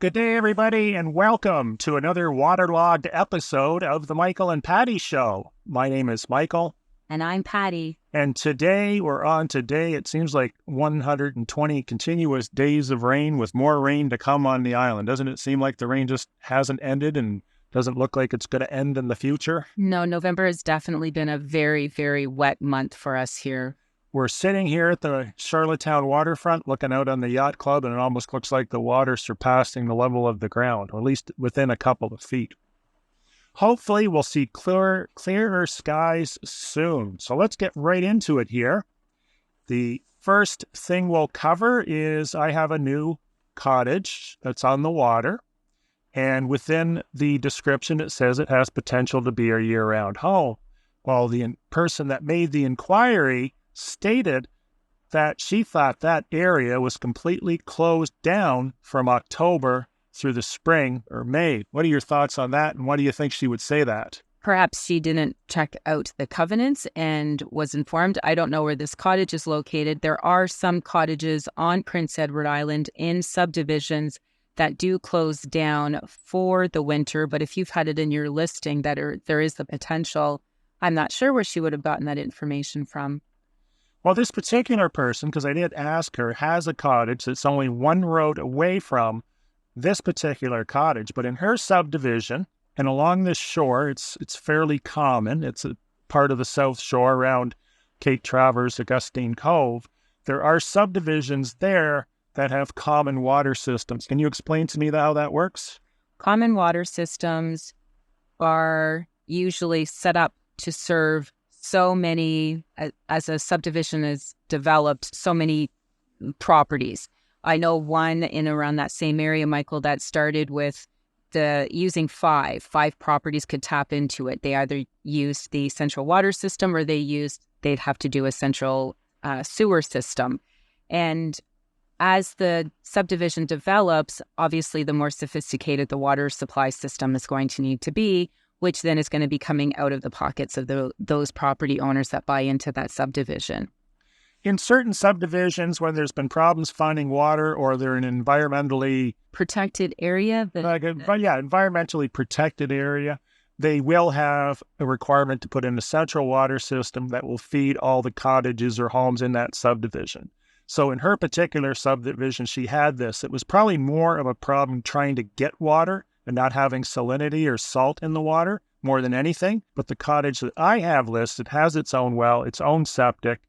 Good day, everybody, and welcome to another waterlogged episode of the Michael and Patty Show. My name is Michael. And I'm Patty. And today, it seems like 120 continuous days of rain with more rain to come on the island. Doesn't it seem like the rain just hasn't ended and doesn't look like it's going to end in the future? No, November has definitely been a very, very wet month for us here. We're sitting here at the Charlottetown waterfront looking out on the yacht club, and it almost looks like the water surpassing the level of the ground, or at least within a couple of feet. Hopefully, we'll see clearer skies soon. So let's get right into it here. The first thing we'll cover is I have a new cottage that's on the water, and within the description, it says it has potential to be a year-round home. Well, the person that made the inquiry stated that she thought that area was completely closed down from October through the spring or May. What are your thoughts on that, and why do you think she would say that? Perhaps she didn't check out the covenants and was informed. I don't know where this cottage is located. There are some cottages on Prince Edward Island in subdivisions that do close down for the winter, but if you've had it in your listing that there is the potential, I'm not sure where she would have gotten that information from. Well, this particular person, because I did ask her, has a cottage that's only one road away from this particular cottage. But in her subdivision and along this shore, it's fairly common. It's a part of the South Shore around Cape Traverse, Augustine Cove. There are subdivisions there that have common water systems. Can you explain to me how that works? Common water systems are usually set up to serve so many, as a subdivision is developed, so many properties. I know one in around that same area, Michael, that started with using five properties could tap into it. They either used the central water system or they'd have to do a central sewer system. And as the subdivision develops, obviously the more sophisticated the water supply system is going to need to be, which then is going to be coming out of the pockets of those property owners that buy into that subdivision. In certain subdivisions, when there's been problems finding water or they're in an environmentally protected area, environmentally protected area, they will have a requirement to put in a central water system that will feed all the cottages or homes in that subdivision. So in her particular subdivision, she had this. It was probably more of a problem trying to get water and not having salinity or salt in the water more than anything. But the cottage that I have listed has its own well, its own septic.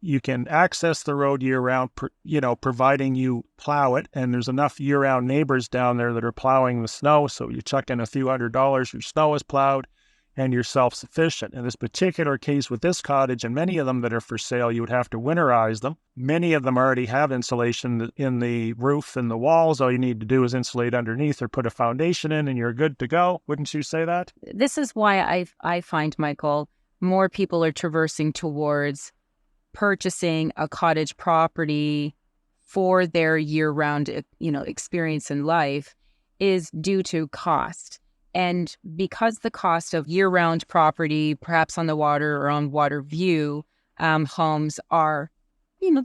You can access the road year-round, providing you plow it. And there's enough year-round neighbors down there that are plowing the snow. So you chuck in a few $100, your snow is plowed, and you're self-sufficient. In this particular case with this cottage, and many of them that are for sale, you would have to winterize them. Many of them already have insulation in the roof and the walls. All you need to do is insulate underneath or put a foundation in, and you're good to go. Wouldn't you say that? This is why I find, Michael, more people are traversing towards purchasing a cottage property for their year-round, experience in life is due to cost. And because the cost of year-round property, perhaps on the water or on water view, homes are,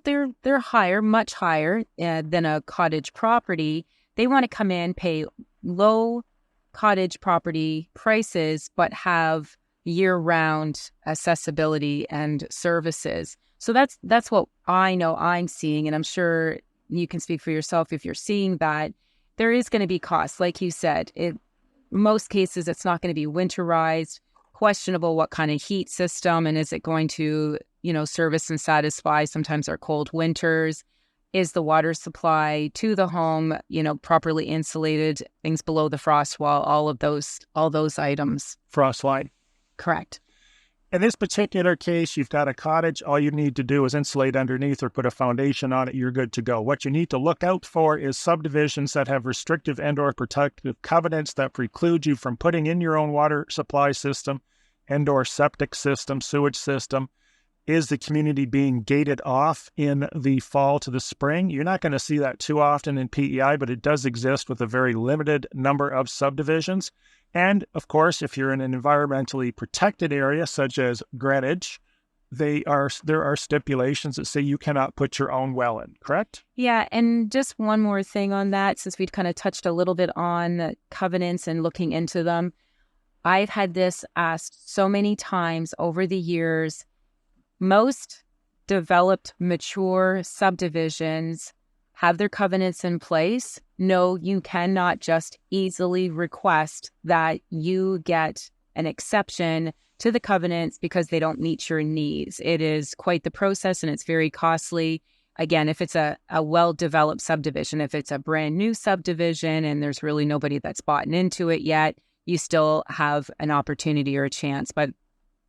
they're higher, much higher than a cottage property. They want to come in, pay low cottage property prices, but have year-round accessibility and services. So that's what I know I'm seeing, and I'm sure you can speak for yourself if you're seeing that. There is going to be costs, like you said. Most cases, it's not going to be winterized, questionable what kind of heat system, and is it going to, service and satisfy sometimes our cold winters? Is the water supply to the home, properly insulated, things below the frost wall, all those items. Frost line. Correct. In this particular case, you've got a cottage. All you need to do is insulate underneath or put a foundation on it. You're good to go. What you need to look out for is subdivisions that have restrictive and or protective covenants that preclude you from putting in your own water supply system and or septic system, sewage system. Is the community being gated off in the fall to the spring? You're not going to see that too often in PEI, but it does exist with a very limited number of subdivisions. And, of course, if you're in an environmentally protected area, such as Greenwich, there are stipulations that say you cannot put your own well in, correct? Yeah, and just one more thing on that, since we'd kind of touched a little bit on covenants and looking into them. I've had this asked so many times over the years. Most developed, mature subdivisions have their covenants in place. No, you cannot just easily request that you get an exception to the covenants because they don't meet your needs. It is quite the process and it's very costly. Again, if it's a well-developed subdivision, if it's a brand new subdivision and there's really nobody that's bought into it yet, you still have an opportunity or a chance. But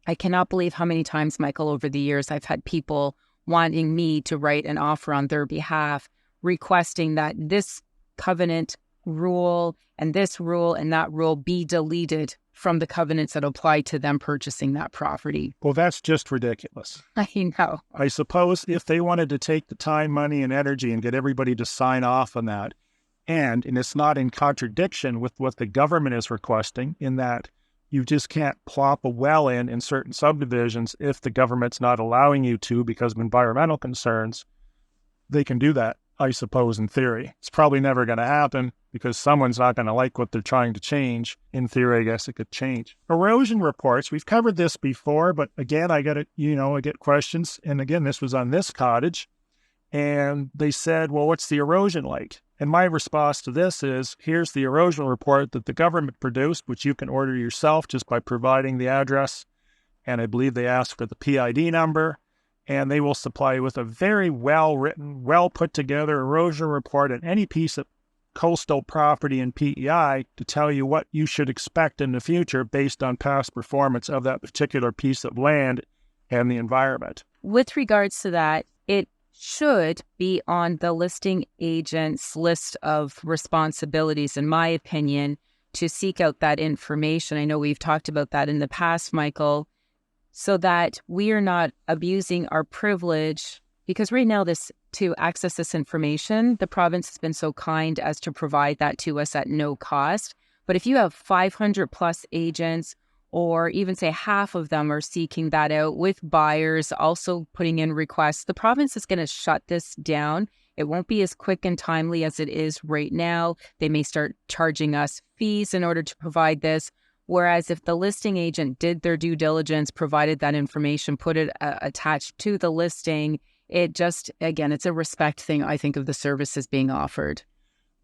I cannot believe how many times, Michael, over the years, I've had people wanting me to write an offer on their behalf, requesting that this covenant rule and that rule be deleted from the covenants that apply to them purchasing that property. Well, that's just ridiculous. I know. I suppose if they wanted to take the time, money, and energy and get everybody to sign off on that, and it's not in contradiction with what the government is requesting, in that you just can't plop a well in certain subdivisions if the government's not allowing you to because of environmental concerns, they can do that, I suppose, in theory. It's probably never going to happen because someone's not going to like what they're trying to change. In theory, I guess it could change. Erosion reports, we've covered this before, but again, I get questions. And again, this was on this cottage. And they said, well, what's the erosion like? And my response to this is, here's the erosion report that the government produced, which you can order yourself just by providing the address. And I believe they ask for the PID number. And they will supply you with a very well-written, well-put-together erosion report on any piece of coastal property in PEI to tell you what you should expect in the future based on past performance of that particular piece of land and the environment. With regards to that, it should be on the listing agent's list of responsibilities, in my opinion, to seek out that information. I know we've talked about that in the past, Michael, so that we are not abusing our privilege, because right now to access this information, the province has been so kind as to provide that to us at no cost. But if you have 500 plus agents, or even say half of them are seeking that out with buyers also putting in requests, the province is going to shut this down. It won't be as quick and timely as it is right now. They may start charging us fees in order to provide this. Whereas if the listing agent did their due diligence, provided that information, put it attached to the listing, it just, again, it's a respect thing, I think, of the services being offered.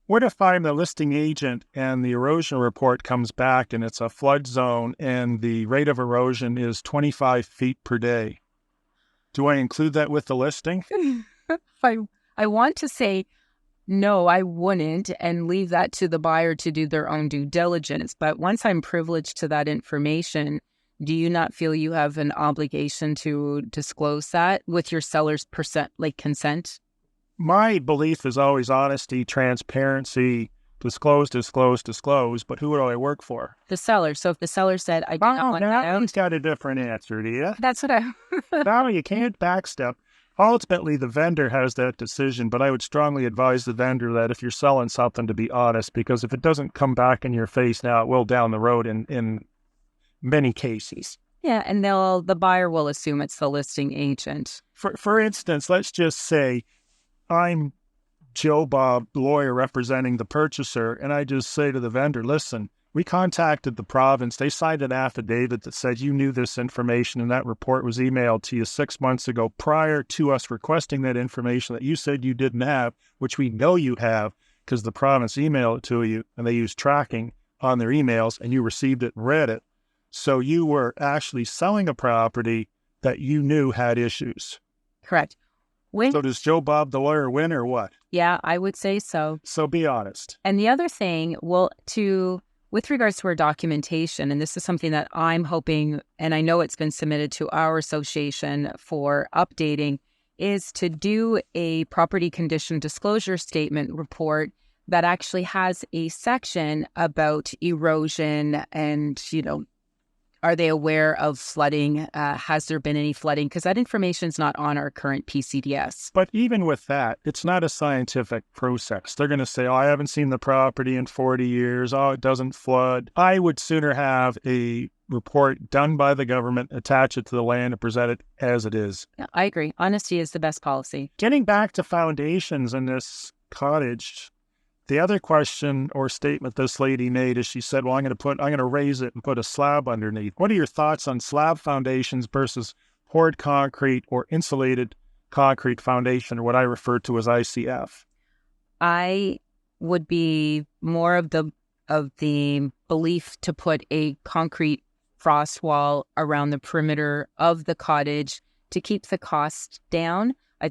What if I'm the listing agent and the erosion report comes back and it's a flood zone and the rate of erosion is 25 feet per day? Do I include that with the listing? I want to say, no, I wouldn't, and leave that to the buyer to do their own due diligence. But once I'm privileged to that information, do you not feel you have an obligation to disclose that with your seller's consent? My belief is always honesty, transparency, disclose. But who do I work for? The seller. So if the seller said, I don't want that out. He's got a different answer, do you? That's what I... No, you can't backstep. Ultimately, the vendor has that decision, but I would strongly advise the vendor that if you're selling something, to be honest, because if it doesn't come back in your face now, it will down the road in many cases. Yeah, and the buyer will assume it's the listing agent. For instance, let's just say I'm Joe Bob, lawyer representing the purchaser, and I just say to the vendor, listen, we contacted the province. They signed an affidavit that said you knew this information, and that report was emailed to you 6 months ago prior to us requesting that information that you said you didn't have, which we know you have because the province emailed it to you, and they used tracking on their emails, and you received it and read it. So you were actually selling a property that you knew had issues. Correct. So does Joe Bob the lawyer win or what? Yeah, I would say so. So be honest. And the other thing, with regards to our documentation, and this is something that I'm hoping, and I know it's been submitted to our association for updating, is to do a property condition disclosure statement report that actually has a section about erosion and, are they aware of flooding? Has there been any flooding? Because that information is not on our current PCDS. But even with that, it's not a scientific process. They're going to say, I haven't seen the property in 40 years. It doesn't flood. I would sooner have a report done by the government, attach it to the land, and present it as it is. Yeah, I agree. Honesty is the best policy. Getting back to foundations in this cottage, the other question or statement this lady made is she said, well, I'm going to raise it and put a slab underneath. What are your thoughts on slab foundations versus poured concrete or insulated concrete foundation, or what I refer to as ICF? I would be more of the belief to put a concrete frost wall around the perimeter of the cottage to keep the cost down. I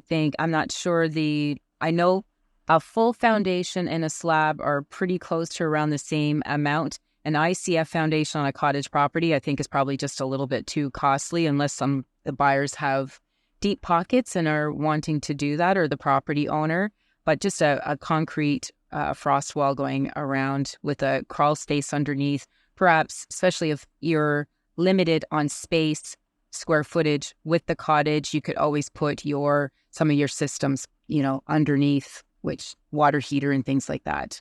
know a full foundation and a slab are pretty close to around the same amount. An ICF foundation on a cottage property, I think, is probably just a little bit too costly unless the buyers have deep pockets and are wanting to do that, or the property owner. But just a concrete frost wall going around with a crawl space underneath, perhaps, especially if you're limited on space, square footage with the cottage, you could always put some of your systems, underneath, which water heater and things like that.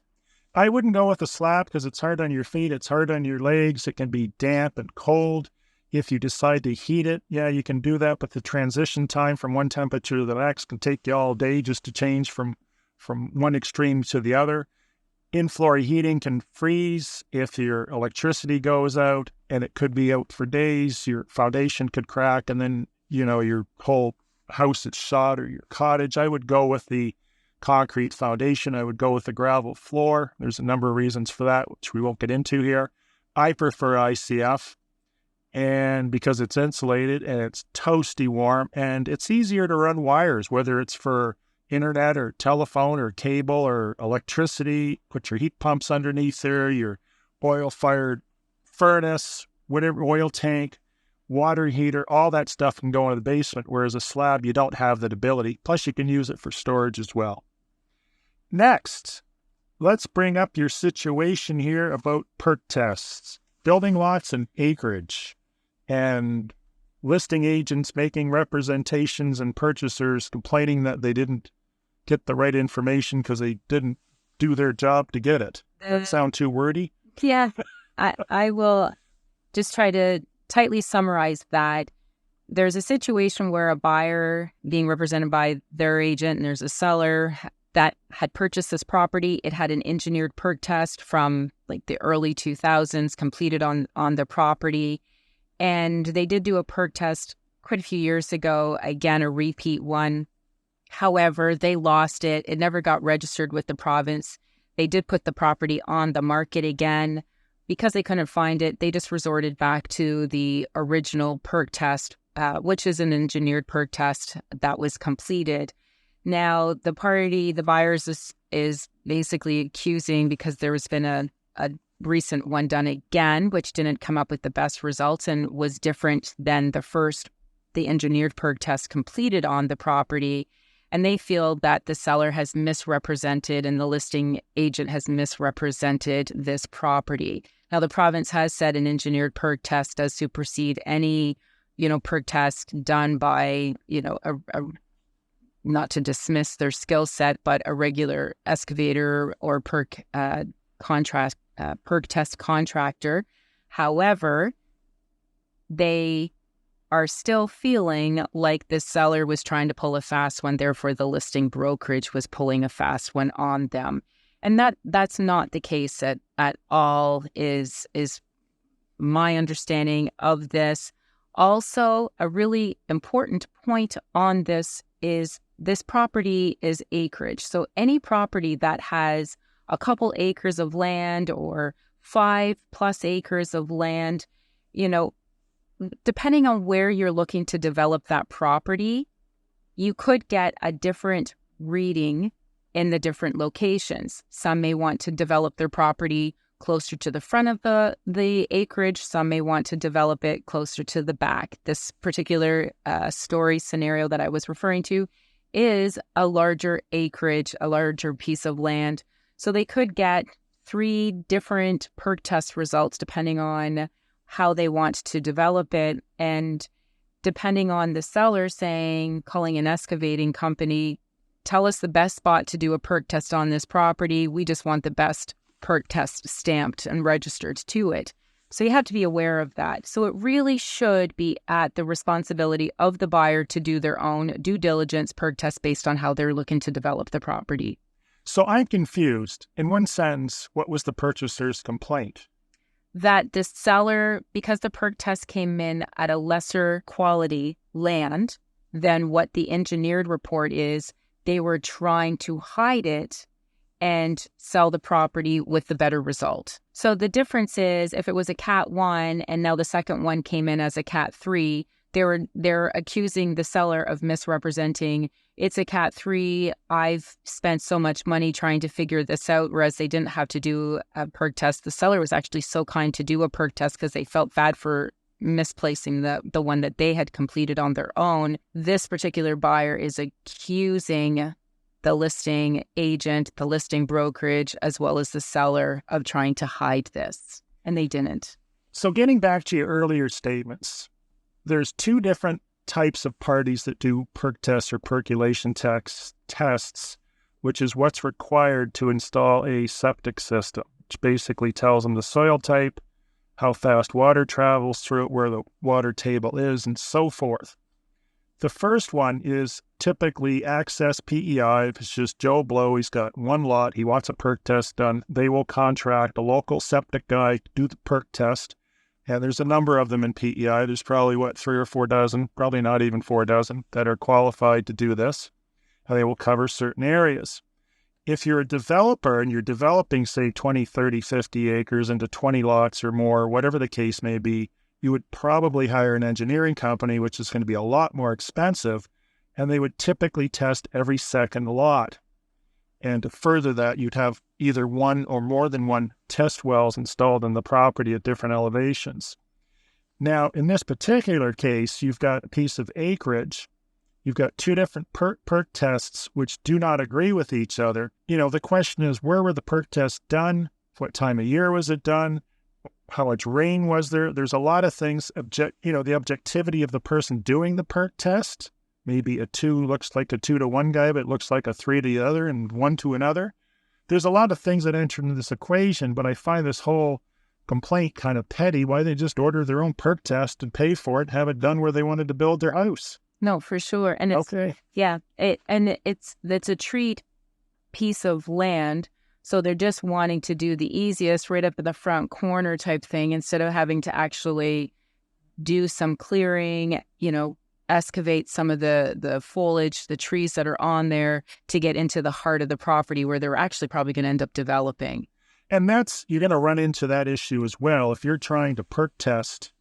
I wouldn't go with a slab because it's hard on your feet. It's hard on your legs. It can be damp and cold. If you decide to heat it, yeah, you can do that. But the transition time from one temperature to the next can take you all day just to change from one extreme to the other. In-floor heating can freeze if your electricity goes out, and it could be out for days. Your foundation could crack, and then, your whole house is shot, or your cottage. I would go with the concrete foundation. I would go with the gravel floor. There's a number of reasons for that, which we won't get into here. I prefer ICF, and because it's insulated and it's toasty warm, and it's easier to run wires, whether it's for internet or telephone or cable or electricity. Put your heat pumps underneath there, your oil-fired furnace, whatever, oil tank, water heater, all that stuff can go into the basement, whereas a slab, you don't have that ability. Plus, you can use it for storage as well. Next, let's bring up your situation here about perc tests, building lots and acreage, and listing agents making representations and purchasers complaining that they didn't get the right information because they didn't do their job to get it. Does that sound too wordy? Yeah, I will just try to tightly summarize that. There's a situation where a buyer being represented by their agent, and there's a seller that had purchased this property. It had an engineered perc test from like the early 2000s completed on the property. And they did do a perc test quite a few years ago, again, a repeat one. However, they lost it. It never got registered with the province. They did put the property on the market again. Because they couldn't find it, they just resorted back to the original perc test, which is an engineered perc test that was completed. Now, the buyers is basically accusing, because there has been a recent one done again, which didn't come up with the best results and was different than the engineered perc test completed on the property. And they feel that the seller has misrepresented and the listing agent has misrepresented this property. Now, the province has said an engineered perc test does supersede any, perc test done by, not to dismiss their skill set, but a regular excavator or perc test contractor. However, they are still feeling like the seller was trying to pull a fast one, therefore the listing brokerage was pulling a fast one on them. And that's not the case at all, is my understanding of this. Also, a really important point on this is this property is acreage. So any property that has a couple acres of land or 5+ acres of land, depending on where you're looking to develop that property, you could get a different reading in the different locations. Some may want to develop their property closer to the front of the acreage. Some may want to develop it closer to the back. This particular story scenario that I was referring to is a larger acreage, a larger piece of land. So they could get 3 different perc test results depending on how they want to develop it. And depending on the seller calling an excavating company, tell us the best spot to do a perc test on this property. We just want the best perc test stamped and registered to it. So you have to be aware of that. So it really should be at the responsibility of the buyer to do their own due diligence perk test based on how they're looking to develop the property. So I'm confused. In one sentence, what was the purchaser's complaint? That the seller, because the perk test came in at a lesser quality land than what the engineered report is, they were trying to hide it and sell the property with the better result. So the difference is if it was a Cat 1 and now the second one came in as a Cat 3, they're accusing the seller of misrepresenting. It's a Cat 3. I've spent so much money trying to figure this out, whereas they didn't have to do a perk test. The seller was actually so kind to do a perk test because they felt bad for misplacing the one that they had completed on their own. This particular buyer is accusing the listing agent, the listing brokerage, as well as the seller of trying to hide this, and they didn't. So getting back to your earlier statements, there's two different types of parties that do perk tests or percolation tests, which is what's required to install a septic system, which basically tells them the soil type, how fast water travels through it, where the water table is, and so forth. The first one is typically access PEI. If it's just Joe Blow, he's got one lot, he wants a perk test done, they will contract a local septic guy to do the perk test. And there's a number of them in PEI. There's probably, 3 or 4 dozen, probably not even 4 dozen, that are qualified to do this. And they will cover certain areas. If you're a developer and you're developing, say, 20, 30, 50 acres into 20 lots or more, whatever the case may be, you would probably hire an engineering company, which is going to be a lot more expensive, and they would typically test every second lot. And to further that, you'd have either one or more than one test wells installed in the property at different elevations. Now, in this particular case, you've got a piece of acreage. You've got two different perk tests which do not agree with each other. The question is, where were the perk tests done? What time of year was it done? How much rain was there? There's a lot of things, the objectivity of the person doing the perk test. Maybe a 2 looks like a 2 to one guy, but it looks like a 3 to the other and 1 to another. There's a lot of things that enter into this equation, but I find this whole complaint kind of petty. Why they just order their own perk test and pay for it, have it done where they wanted to build their house? No, for sure. And it's, okay. Yeah, it's a treat piece of land. So they're just wanting to do the easiest right up in the front corner type thing instead of having to actually do some clearing, excavate some of the foliage, the trees that are on there to get into the heart of the property where they're actually probably going to end up developing. And you're going to run into that issue as well. If you're trying to perk test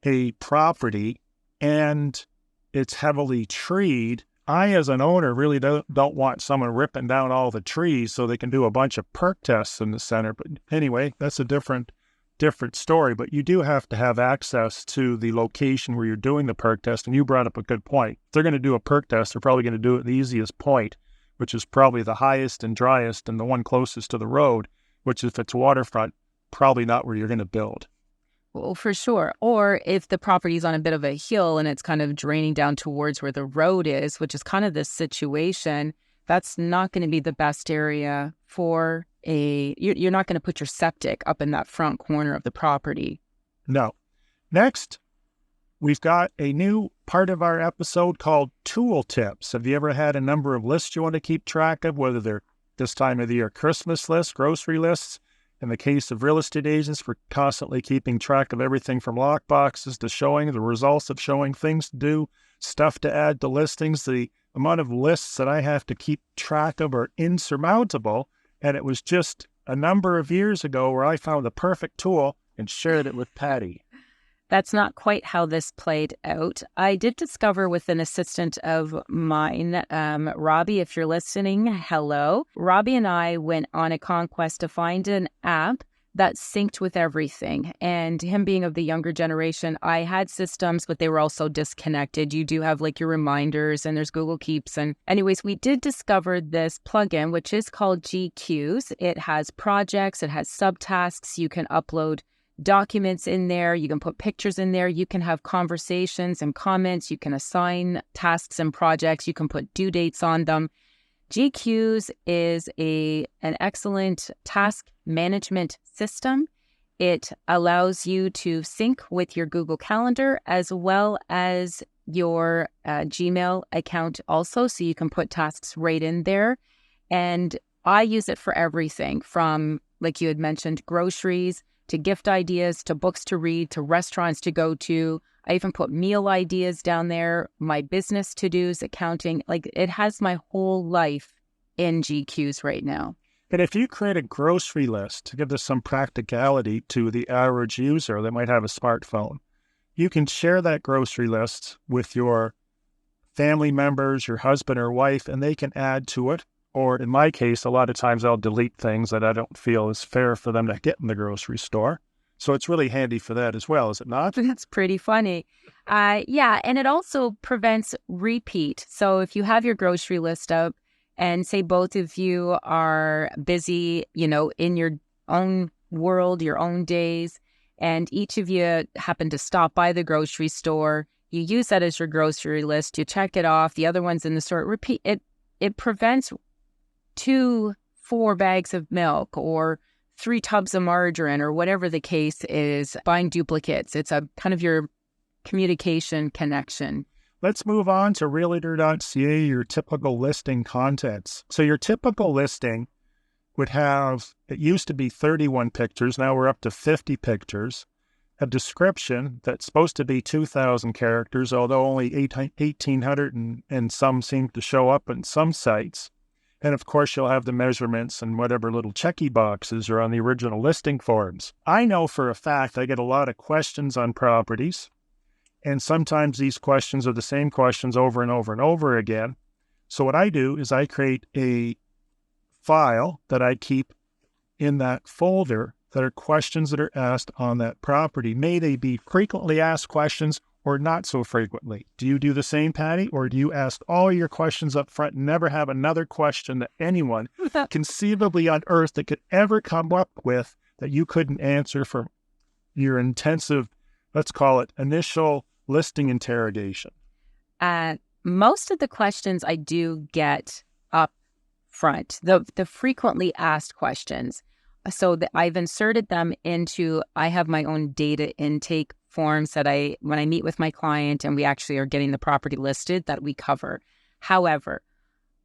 a property and it's heavily treed, I, as an owner, really don't want someone ripping down all the trees so they can do a bunch of perk tests in the center. But anyway, that's a different story. But you do have to have access to the location where you're doing the perk test. And you brought up a good point. If they're going to do a perk test, they're probably going to do it at the easiest point, which is probably the highest and driest and the one closest to the road, which if it's waterfront, probably not where you're going to build. Well, for sure. Or if the property's on a bit of a hill and it's kind of draining down towards where the road is, which is kind of this situation, that's not going to be the best area for you're not going to put your septic up in that front corner of the property. No. Next, we've got a new part of our episode called tool tips. Have you ever had a number of lists you want to keep track of, whether they're this time of the year Christmas lists, grocery lists? In the case of real estate agents, we're constantly keeping track of everything from lock boxes to showing the results of showing, things to do, stuff to add to listings. The amount of lists that I have to keep track of are insurmountable. And it was just a number of years ago where I found the perfect tool and shared it with Patty. That's not quite how this played out. I did discover with an assistant of mine, Robbie, if you're listening, hello. Robbie and I went on a conquest to find an app that synced with everything. And him being of the younger generation, I had systems, but they were also disconnected. You do have like your reminders and there's Google Keeps. And anyways, we did discover this plugin, which is called GQs. It has projects, it has subtasks. You can upload documents in there, you can put pictures in there, you can have conversations and comments, you can assign tasks and projects, you can put due dates on them. GQs is an excellent task management system. It allows you to sync with your Google Calendar as well as your Gmail account also, so you can put tasks right in there. And I use it for everything from, like you had mentioned, groceries to gift ideas to books to read to restaurants to go to. I even put meal ideas down there, my business to-dos, accounting. Like, it has my whole life in GQs right now. And if you create a grocery list to give this some practicality to the average user that might have a smartphone, you can share that grocery list with your family members, your husband or wife, and they can add to it. Or in my case, a lot of times I'll delete things that I don't feel is fair for them to get in the grocery store. So it's really handy for that as well, is it not? That's pretty funny. Yeah, and it also prevents repeat. So if you have your grocery list up and say both of you are busy, in your own world, your own days, and each of you happen to stop by the grocery store, you use that as your grocery list, you check it off, the other one's in the store, repeat it. It prevents 4 bags of milk or 3 tubs of margarine or whatever the case is, buying duplicates. It's a kind of your communication connection. Let's move on to realtor.ca, your typical listing contents. So your typical listing would have, it used to be 31 pictures, now we're up to 50 pictures, a description that's supposed to be 2,000 characters, although only 1,800 and some seem to show up in some sites. And of course, you'll have the measurements and whatever little checky boxes are on the original listing forms. I know for a fact I get a lot of questions on properties, and sometimes these questions are the same questions over and over and over again. So what I do is I create a file that I keep in that folder that are questions that are asked on that property. May they be frequently asked questions or not so frequently. Do you do the same, Patty? Or do you ask all your questions up front and never have another question that anyone conceivably on earth that could ever come up with that you couldn't answer for your intensive, let's call it, initial listing interrogation? Most of the questions I do get up front, the frequently asked questions. So I've inserted them into, I have my own data intake forms that when I meet with my client and we actually are getting the property listed, that we cover. However,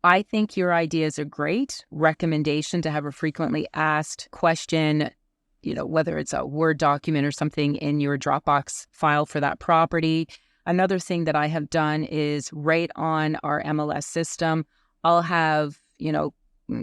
I think your idea is a great recommendation to have a frequently asked question, whether it's a Word document or something in your Dropbox file for that property. Another thing that I have done is right on our MLS system, I'll have,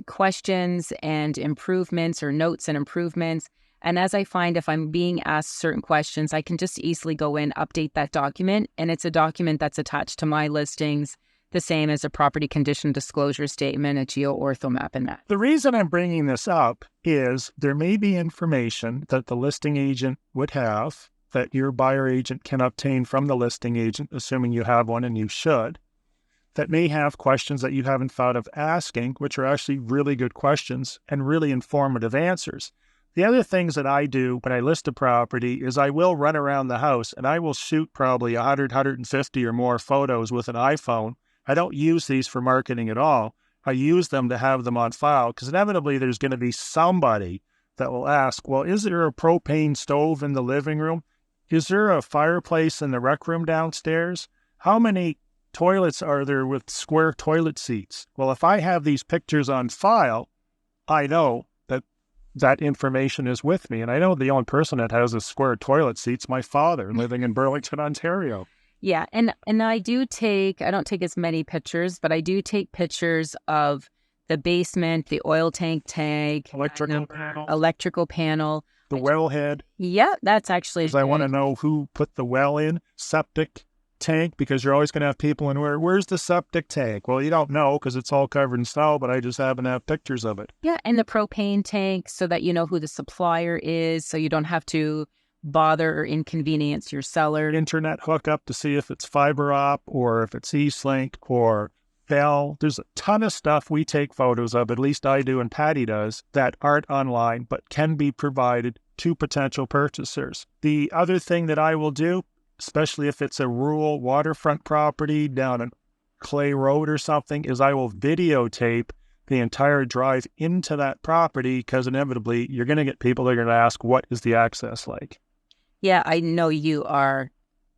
questions and improvements or notes and improvements. And as I find if I'm being asked certain questions, I can just easily go in, update that document. And it's a document that's attached to my listings, the same as a property condition disclosure statement, a geo-ortho map, and that. The reason I'm bringing this up is there may be information that the listing agent would have that your buyer agent can obtain from the listing agent, assuming you have one and you should, that may have questions that you haven't thought of asking, which are actually really good questions and really informative answers. The other things that I do when I list a property is I will run around the house and I will shoot probably 100, 150 or more photos with an iPhone. I don't use these for marketing at all. I use them to have them on file because inevitably there's going to be somebody that will ask, well, is there a propane stove in the living room? Is there a fireplace in the rec room downstairs? How many toilets are there with square toilet seats? Well, if I have these pictures on file, I know that information is with me. And I know the only person that has a square toilet seat's my father living in Burlington, Ontario. Yeah. And I don't take as many pictures, but I do take pictures of the basement, the oil tank, electrical panel, the wellhead. Yeah, that's actually. Because I want to know who put the well in, septic tank, because you're always going to have people in where's the septic tank? Well, you don't know because it's all covered in snow, but I just happen to have pictures of it. Yeah, and the propane tank so that you know who the supplier is, so you don't have to bother or inconvenience your seller. Internet hookup to see if it's fiber op or if it's Eastlink or Bell. There's a ton of stuff we take photos of, at least I do and Patty does, that aren't online but can be provided to potential purchasers. The other thing that I will do, especially if it's a rural waterfront property down a clay road or something, is I will videotape the entire drive into that property, because inevitably you're going to get people that are going to ask, what is the access like? Yeah, I know you are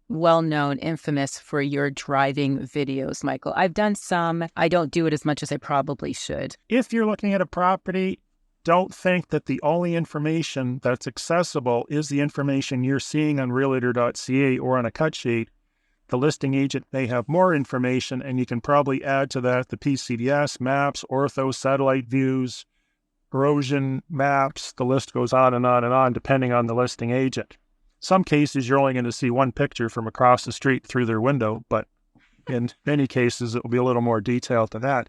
well-known, infamous for your driving videos, Michael. I've done some. I don't do it as much as I probably should. If you're looking at a property, don't think that the only information that's accessible is the information you're seeing on realtor.ca or on a cut sheet. The listing agent may have more information, and you can probably add to that the PCDS, maps, ortho, satellite views, erosion maps. The list goes on and on and on, depending on the listing agent. Some cases, you're only going to see one picture from across the street through their window, but in many cases, it will be a little more detailed than that.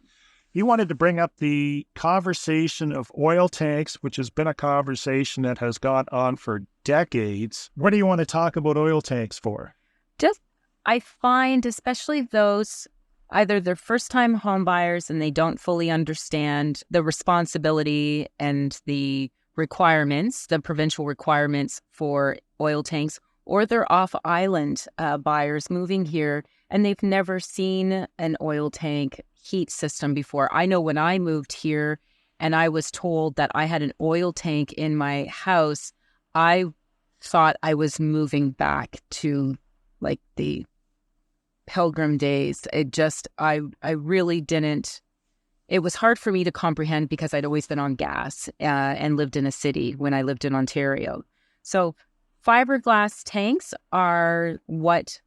You wanted to bring up the conversation of oil tanks, which has been a conversation that has gone on for decades. What do you want to talk about oil tanks for? I find, especially those, either they're first-time home buyers and they don't fully understand the responsibility and the requirements, the provincial requirements for oil tanks, or they're off-island buyers moving here and they've never seen an oil tank heat system before. I know when I moved here and I was told that I had an oil tank in my house, I thought I was moving back to like the Pilgrim days. I really didn't. It was hard for me to comprehend because I'd always been on gas and lived in a city when I lived in Ontario. So fiberglass tanks are what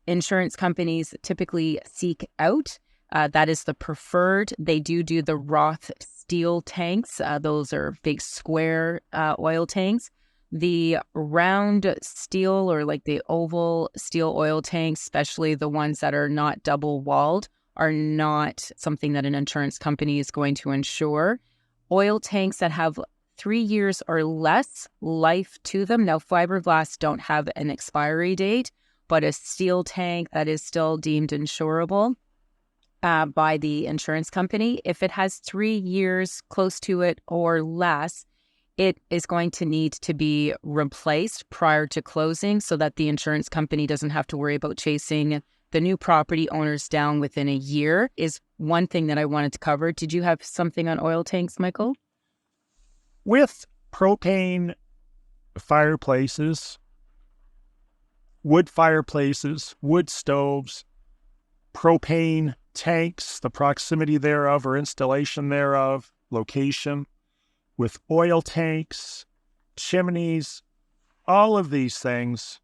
insurance companies typically seek out. That is the preferred. They do the Roth steel tanks. Those are big square oil tanks. The round steel or like the oval steel oil tanks, especially the ones that are not double walled, are not something that an insurance company is going to insure. Oil tanks that have 3 years or less life to them. Now, fiberglass don't have an expiry date, but a steel tank that is still deemed insurable by the insurance company, if it has 3 years close to it or less, it is going to need to be replaced prior to closing so that the insurance company doesn't have to worry about chasing the new property owners down within a year, is one thing that I wanted to cover. Did you have something on oil tanks, Michael? With propane fireplaces, wood stoves, propane tanks, the proximity thereof or installation thereof, location, with oil tanks, chimneys, all of these things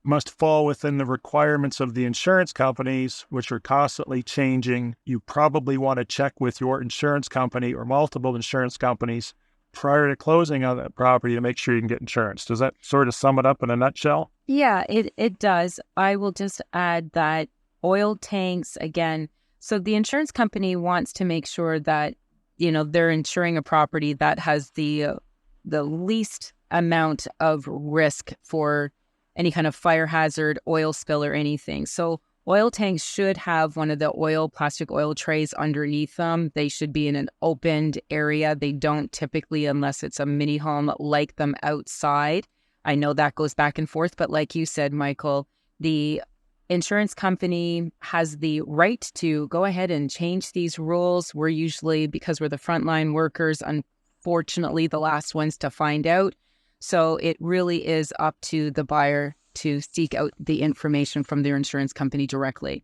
must fall within the requirements of the insurance companies, which are constantly changing. You probably want to check with your insurance company or multiple insurance companies prior to closing on that property to make sure you can get insurance. Does that sort of sum it up in a nutshell? Yeah, it does. I will just add that oil tanks, again, so the insurance company wants to make sure that they're insuring a property that has the least amount of risk for any kind of fire hazard, oil spill, or anything. So oil tanks should have one of the plastic oil trays underneath them. They should be in an opened area. They don't typically, unless it's a mini home, like them outside. I know that goes back and forth, but like you said, Michael, the insurance company has the right to go ahead and change these rules. We're usually, because we're the frontline workers, unfortunately, the last ones to find out. So it really is up to the buyer to seek out the information from their insurance company directly.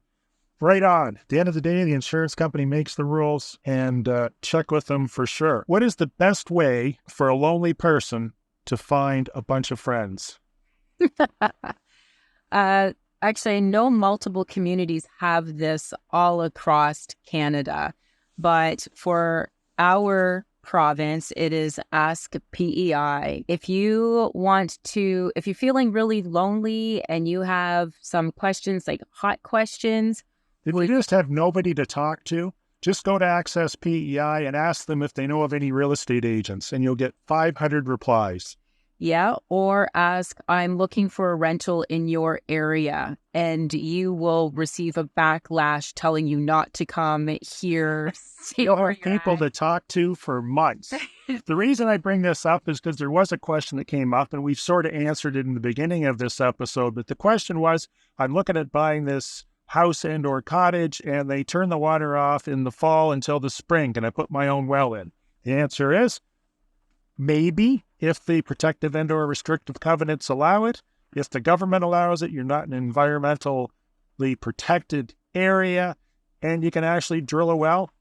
Right on. At the end of the day, the insurance company makes the rules, and check with them for sure. What is the best way for a lonely person to find a bunch of friends? Actually, I know multiple communities have this all across Canada, but for our province, it is Ask PEI. If you're feeling really lonely and you have some questions, like hot questions. If you just have nobody to talk to, just go to Access PEI and ask them if they know of any real estate agents, and you'll get 500 replies. Yeah, or ask, I'm looking for a rental in your area, and you will receive a backlash telling you not to come here. You'll have people to talk to for months. The reason I bring this up is because there was a question that came up, and we've sort of answered it in the beginning of this episode, but the question was, I'm looking at buying this house and or cottage, and they turn the water off in the fall until the spring. Can I put my own well in? The answer is maybe, if the protective and or restrictive covenants allow it. If the government allows it, you're not in an environmentally protected area, and you can actually drill a well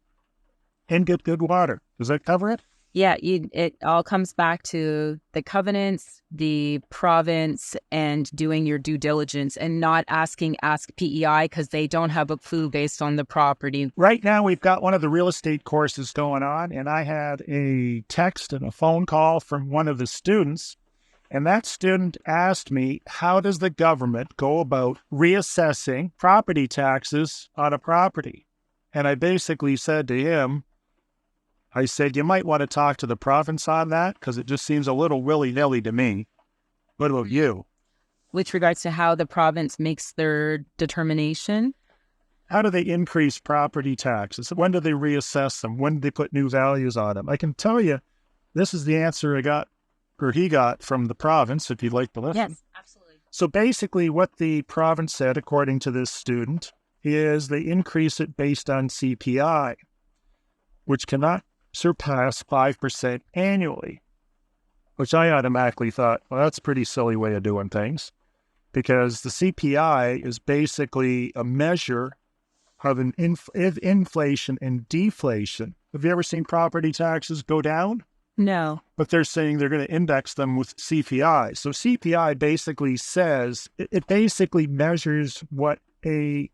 and get good water. Does that cover it? Yeah, it all comes back to the covenants, the province, and doing your due diligence and not ask PEI because they don't have a clue based on the property. Right now, we've got one of the real estate courses going on, and I had a text and a phone call from one of the students, and that student asked me, how does the government go about reassessing property taxes on a property? And I basically said to him, I said, you might want to talk to the province on that because it just seems a little willy-nilly to me. What about you? With regards to how the province makes their determination? How do they increase property taxes? When do they reassess them? When do they put new values on them? I can tell you, this is the answer he got from the province, if you'd like to listen. Yes, absolutely. So basically what the province said, according to this student, is they increase it based on CPI, which cannot surpass 5% annually, which I automatically thought, well, that's a pretty silly way of doing things, because the CPI is basically a measure of inflation and deflation. Have you ever seen property taxes go down? No. But they're saying they're going to index them with CPI. So CPI basically says, it basically measures what a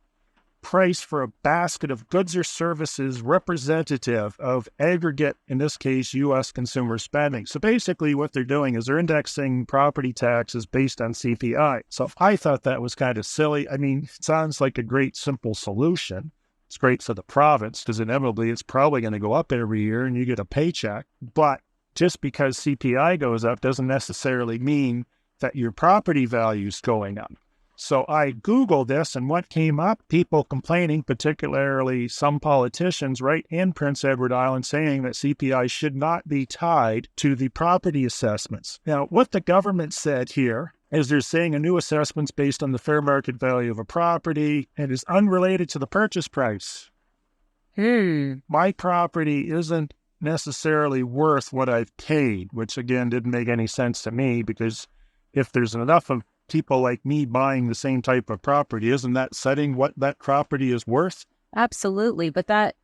price for a basket of goods or services representative of aggregate, in this case, U.S. consumer spending. So basically what they're doing is they're indexing property taxes based on CPI. So I thought that was kind of silly. I mean, it sounds like a great, simple solution. It's great for the province because inevitably it's probably going to go up every year and you get a paycheck. But just because CPI goes up doesn't necessarily mean that your property value is going up. So I Googled this, and what came up, people complaining, particularly some politicians right in Prince Edward Island, saying that CPI should not be tied to the property assessments. Now, what the government said here is they're saying a new assessment's based on the fair market value of a property and is unrelated to the purchase price. My property isn't necessarily worth what I've paid, which again didn't make any sense to me, because if there's enough of people like me buying the same type of property, isn't that setting what that property is worth? Absolutely. But that,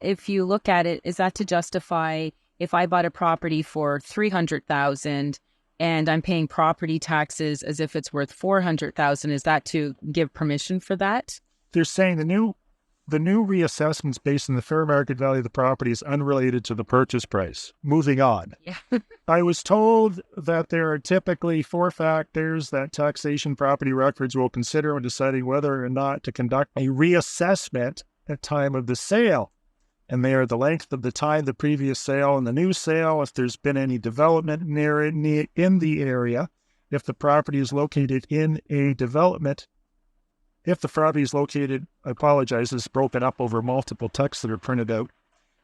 if you look at it, is that to justify if I bought a property for $300,000 and I'm paying property taxes as if it's worth $400,000, is that to give permission for that? They're saying the new reassessments based on the fair market value of the property is unrelated to the purchase price. Moving on. Yeah. I was told that there are typically 4 factors that taxation property records will consider when deciding whether or not to conduct a reassessment at time of the sale. And they are the length of the time the previous sale and the new sale, if there's been any development in the area, if the property is located in a development. If the property is located, I apologize, it's broken up over multiple texts that are printed out.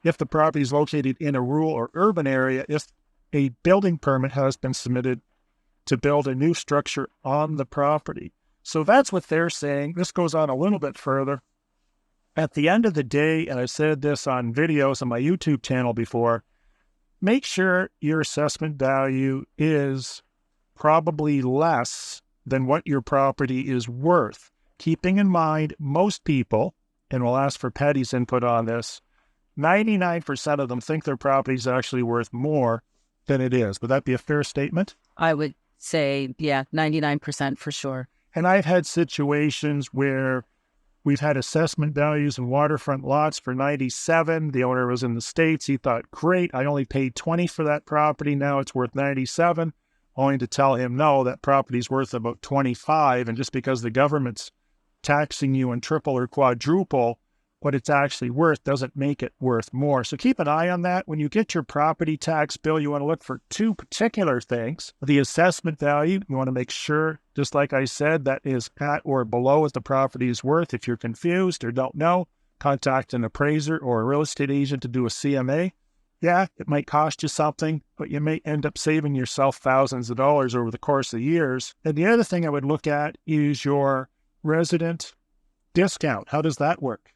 If the property is located in a rural or urban area, if a building permit has been submitted to build a new structure on the property. So that's what they're saying. This goes on a little bit further. At the end of the day, and I've said this on videos on my YouTube channel before, make sure your assessment value is probably less than what your property is worth. Keeping in mind, most people, and we'll ask for Patty's input on this, 99% of them think their property is actually worth more than it is. Would that be a fair statement? I would say, yeah, 99% for sure. And I've had situations where we've had assessment values in waterfront lots for 97. The owner was in the States. He thought, great, I only paid 20 for that property. Now it's worth 97. Only to tell him, no, that property's worth about 25. And just because the government's taxing you in triple or quadruple what it's actually worth doesn't make it worth more. So keep an eye on that. When you get your property tax bill, you want to look for 2 particular things. The assessment value, you want to make sure, just like I said, that is at or below what the property is worth. If you're confused or don't know, contact an appraiser or a real estate agent to do a CMA. Yeah, it might cost you something, but you may end up saving yourself thousands of dollars over the course of years. And the other thing I would look at is your resident discount, how does that work?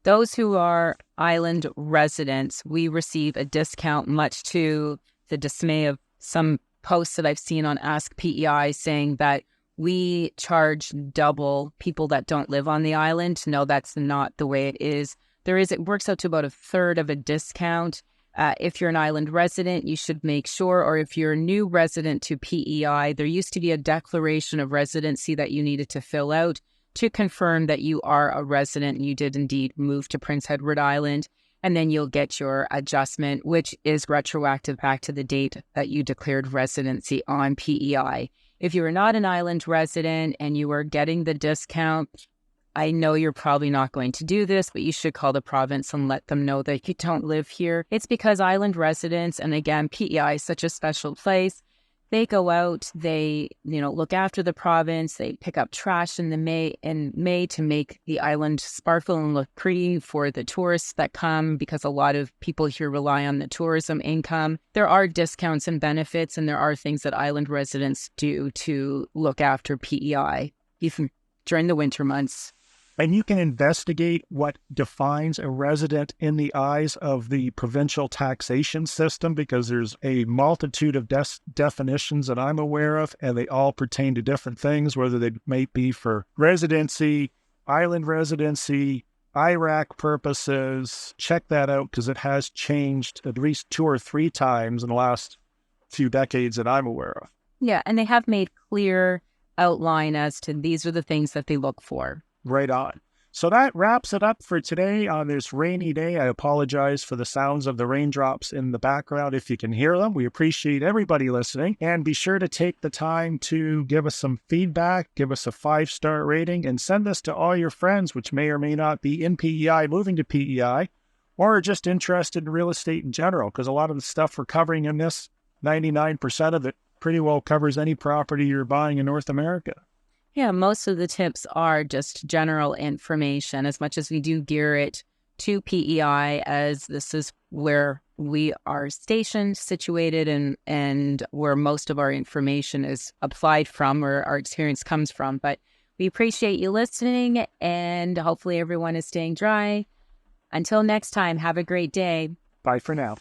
Those who are island residents, we receive a discount, much to the dismay of some posts that I've seen on Ask PEI saying that we charge double people that don't live on the island. No, that's not the way it is. It works out to about a third of a discount. If you're an island resident, you should make sure, or if you're a new resident to PEI, there used to be a declaration of residency that you needed to fill out to confirm that you are a resident and you did indeed move to Prince Edward Island. And then you'll get your adjustment, which is retroactive back to the date that you declared residency on PEI. If you are not an island resident and you are getting the discount, I know you're probably not going to do this, but you should call the province and let them know that you don't live here. It's because island residents, and again, PEI is such a special place, they go out, they, look after the province, they pick up trash in May to make the island sparkle and look pretty for the tourists that come, because a lot of people here rely on the tourism income. There are discounts and benefits, and there are things that island residents do to look after PEI, even during the winter months. And you can investigate what defines a resident in the eyes of the provincial taxation system, because there's a multitude of definitions that I'm aware of, and they all pertain to different things, whether they may be for residency, island residency, IRAC purposes. Check that out, because it has changed at least 2 or 3 times in the last few decades that I'm aware of. Yeah, and they have made clear outline as to these are the things that they look for. Right on. So that wraps it up for today on this rainy day. I apologize for the sounds of the raindrops in the background if you can hear them. We appreciate everybody listening. And be sure to take the time to give us some feedback, give us a 5-star rating, and send this to all your friends, which may or may not be in PEI, moving to PEI, or are just interested in real estate in general, because a lot of the stuff we're covering in this, 99% of it, pretty well covers any property you're buying in North America. Yeah, most of the tips are just general information, as much as we do gear it to PEI, as this is where we are stationed, situated, and where most of our information is applied from, or our experience comes from. But we appreciate you listening, and hopefully everyone is staying dry. Until next time, have a great day. Bye for now.